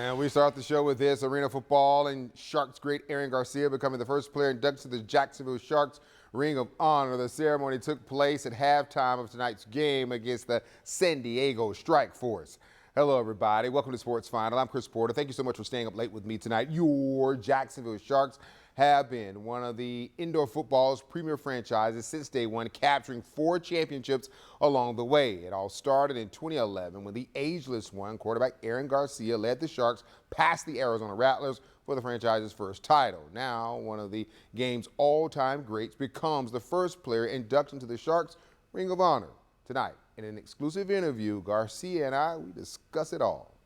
And we start the show with this. Arena football and Sharks great Aaron Garcia becoming the first player inducted to the Jacksonville Sharks Ring of Honor. The ceremony took place at halftime of tonight's game against the San Diego Strike Force. Hello, everybody. Welcome to Sports Final. I'm Chris Porter. Thank you so much for staying up late with me tonight. Your Jacksonville Sharks have been one of the indoor football's premier franchises since day one, capturing 4 championships along the way. It all started in 2011 when the ageless one, quarterback Aaron Garcia, led the Sharks past the Arizona Rattlers for the franchise's first title. Now, one of the game's all-time greats becomes the first player inducted into the Sharks Ring of Honor. Tonight, in an exclusive interview, Garcia and we discuss it all.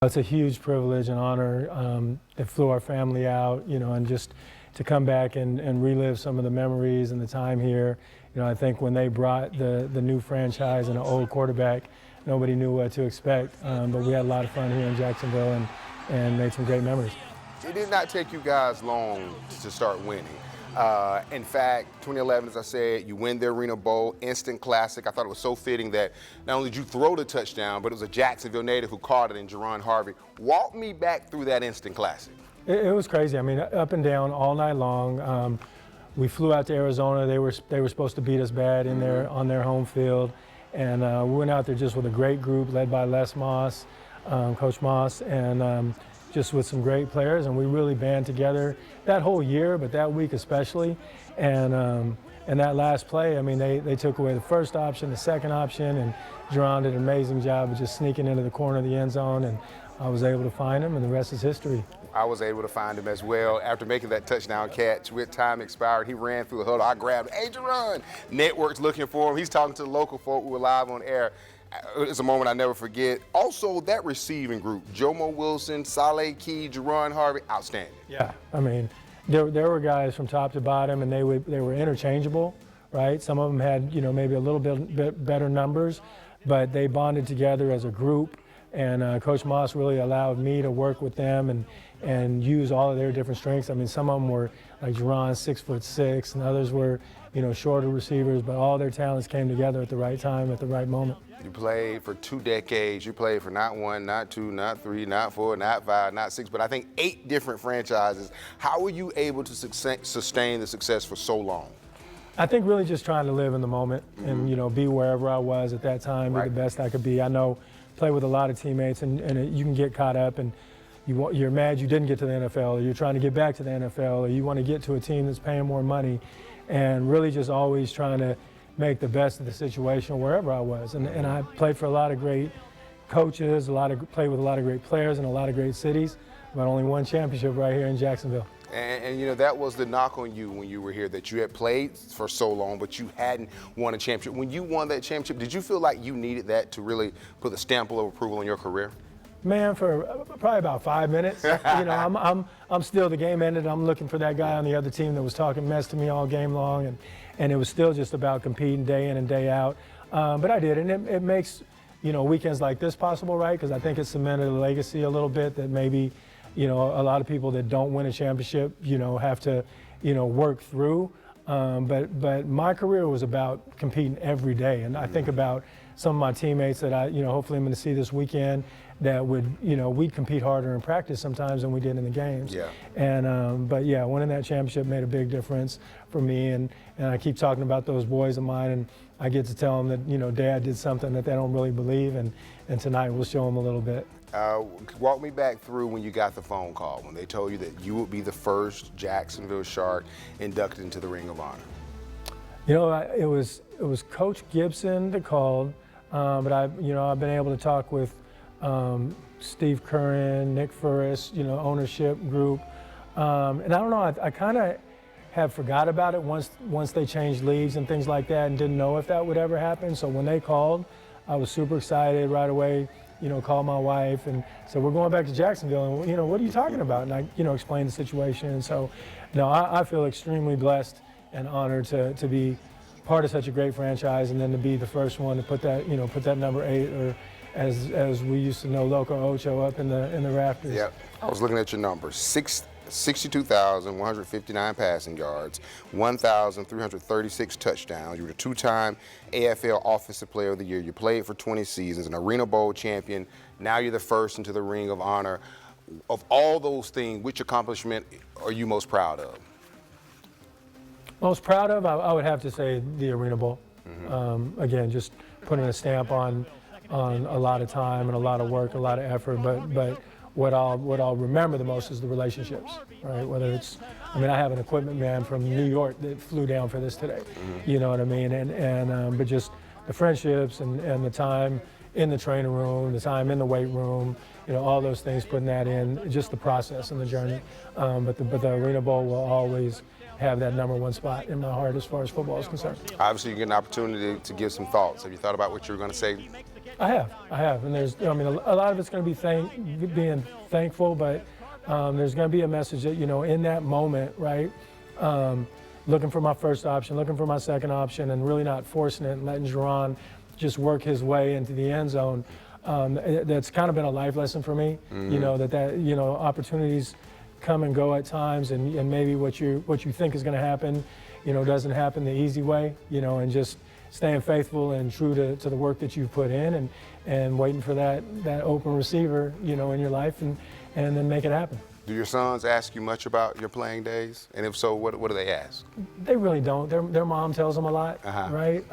It's a huge privilege and honor. It flew our family out, and just to come back and relive some of the memories and the time here. I think when they brought the new franchise and an old quarterback, nobody knew what to expect. But we had a lot of fun here in Jacksonville and made some great memories. It did not take you guys long to start winning. In fact, 2011, as I said, you win the Arena Bowl, instant classic. I thought it was so fitting that not only did you throw the touchdown, but it was a Jacksonville native who caught it in Jerron Harvey. Walk me back through that instant classic. It was crazy. I mean, up and down all night long. We flew out to Arizona. They were supposed to beat us bad in on their home field, and we went out there just with a great group led by Les Moss, Coach Moss, and just with some great players, and we really band together that whole year, but that week especially. And that last play, I mean, they took away the first option, the second option, and Jerron did an amazing job of just sneaking into the corner of the end zone, and I was able to find him, and the rest is history. I was able to find him as well. After making that touchdown catch, with time expired, he ran through the huddle. I grabbed him. Hey, Jerron! Network's looking for him. He's talking to the local folk who were live on air. It's a moment I never forget. Also, that receiving group, Jomo Wilson, Saleh Key, Jerron Harvey, outstanding. Yeah, I mean, there were guys from top to bottom, and they were interchangeable, right? Some of them had, maybe a little bit better numbers, but they bonded together as a group. And Coach Moss really allowed me to work with them and use all of their different strengths. I mean, some of them were like Jerron, 6'6", and others were, shorter receivers, but all their talents came together at the right time, at the right moment. You played for 2 decades. You played for not 1, not 2, not 3, not 4, not 5, not 6, but I think 8 different franchises. How were you able to sustain the success for so long? I think really just trying to live in the moment and, be wherever I was at that time, be the best I could be. I know, play with a lot of teammates, and you can get caught up, and you're mad you didn't get to the NFL, or you're trying to get back to the NFL, or you want to get to a team that's paying more money, and really just always trying to make the best of the situation wherever I was. And I played for a lot of great coaches, played with a lot of great players in a lot of great cities, but only one championship right here in Jacksonville. And that was the knock on you when you were here, that you had played for so long, but you hadn't won a championship. When you won that championship, did you feel like you needed that to really put the stamp of approval on your career? Man, for probably about 5 minutes. I'm still, the game ended. I'm looking for that guy on the other team that was talking mess to me all game long, and it was still just about competing day in and day out. But I did, and it makes weekends like this possible, right? Because I think it cemented a legacy a little bit that maybe a lot of people that don't win a championship have to work through. But my career was about competing every day, and I think about some of my teammates that hopefully I'm going to see this weekend that would, we'd compete harder in practice sometimes than we did in the games. Yeah. And but yeah, winning that championship made a big difference for me, and I keep talking about those boys of mine, and I get to tell them that Dad did something that they don't really believe, and tonight we'll show them a little bit. Walk me back through when you got the phone call, when they told you that you would be the first Jacksonville Shark inducted into the Ring of Honor. It was Coach Gibson that called, but I've been able to talk with Steve Curran, Nick Furris, ownership group, and I don't know. I kind of have forgot about it once they changed leagues and things like that, and didn't know if that would ever happen. So when they called, I was super excited right away. Called my wife and said, we're going back to Jacksonville, and what are you talking about? And I, explained the situation. And so, no, I feel extremely blessed and honored to be part of such a great franchise, and then to be the first one to put that number 8, or as we used to know, Loco Ocho, up in the rafters. Yep. I was looking at your numbers. 6 62,159 passing yards, 1,336 touchdowns. You were the two-time AFL Offensive Player of the Year. You played for 20 seasons, an Arena Bowl champion. Now you're the first into the Ring of Honor. Of all those things, which accomplishment are you most proud of? Most proud of, I would have to say the Arena Bowl. Again, just putting a stamp on a lot of time and a lot of work, a lot of effort. But what I'll remember the most is the relationships, right? Whether it's, I mean, I have an equipment man from New York that flew down for this today. You know what I mean? But just the friendships and the time in the training room, the time in the weight room, you know, all those things, putting that in, just the process and the journey. But the Arena Bowl will always have that #1 spot in my heart as far as football is concerned. Obviously, you get an opportunity to give some thoughts. Have you thought about what you were going to say? I have, and there's, I mean, a lot of it's going to be being thankful, but there's going to be a message that, you know, in that moment, right, looking for my first option, looking for my second option, and really not forcing it and letting Jerron just work his way into the end zone. That's kind of been a life lesson for me, you know, that you know, opportunities come and go at times, and maybe what you think is going to happen, you know, doesn't happen the easy way, you know, and just staying faithful and true to the work that you've put in, and waiting for that open receiver, you know, in your life, and then make it happen. Do your sons ask you much about your playing days? And if so, what do they ask? They really don't. Their mom tells them a lot, right?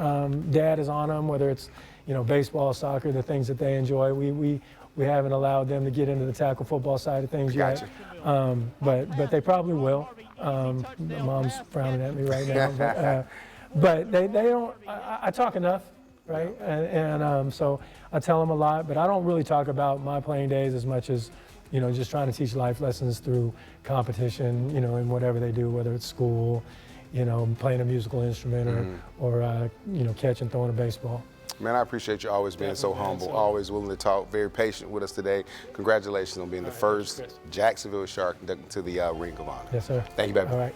Dad is on them, whether it's, you know, baseball, soccer, the things that they enjoy. We haven't allowed them to get into the tackle football side of things yet. But they probably will. Mom's frowning at me right now. But they don't. I talk enough, right? And so I tell them a lot, but I don't really talk about my playing days as much as, you know, just trying to teach life lessons through competition, you know, in whatever they do, whether it's school, you know, playing a musical instrument, or you know, catching, throwing a baseball. Man, I appreciate you always being so humble, always willing to talk, very patient with us today. Congratulations on being the first Jacksonville Shark inducted to the Ring of Honor. Yes, sir. Thank you, baby. All right.